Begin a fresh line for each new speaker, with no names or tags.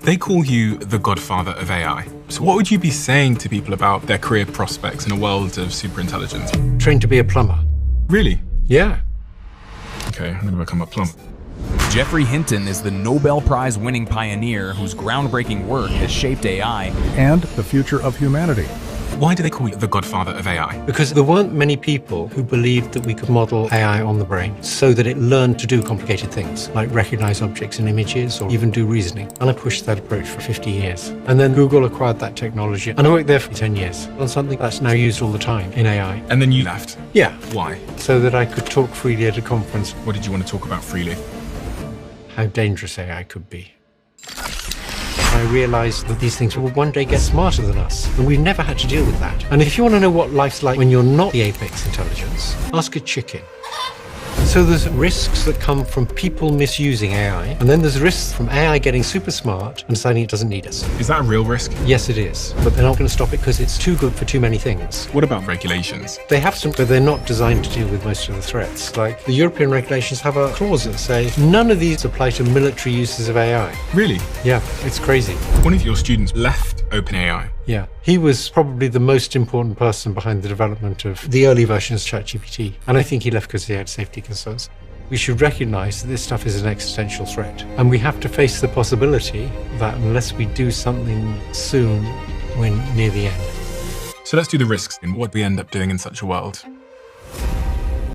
They call you the Godfather of AI. So what would you be saying to people about their career prospects in a world of superintelligence?
Trained to be a plumber.
Really?
Yeah.
Okay, I'm gonna become a plumber.
Geoffrey Hinton is the Nobel Prize winning pioneer whose groundbreaking work has shaped AI
and the future of humanity.
Why do they call you the Godfather of AI?
Because there weren't many people who believed that we could model AI on the brain so that it learned to do complicated things, like recognize objects and images or even do reasoning. And I pushed that approach for 50 years. And then Google acquired that technology. And I worked there for 10 years on something that's now used all the time in AI.
And then you left?
Yeah.
Why?
So that I could talk freely at a conference.
What did you want to talk about freely?
How dangerous AI could be. I realized that these things will one day get smarter than us, and we've never had to deal with that. And if you want to know what life's like when you're not the apex intelligence, ask a chicken. So there's risks that come from people misusing AI, and then there's risks from AI getting super smart and deciding it doesn't need us.
Is that a real risk?
Yes, it is, but they're not going to stop it because it's too good for too many things.
What about regulations?
They have some, but they're not designed to deal with most of the threats. Like the European regulations have a clause that say none of these apply to military uses of AI.
Really?
Yeah, it's crazy.
One of your students left OpenAI.
Yeah, he was probably the most important person behind the development of the early versions of ChatGPT. And I think he left because he had safety concerns. We should recognize that this stuff is an existential threat. And we have to face the possibility that unless we do something soon, we're near the end.
So let's do the risks and what we end up doing in such a world.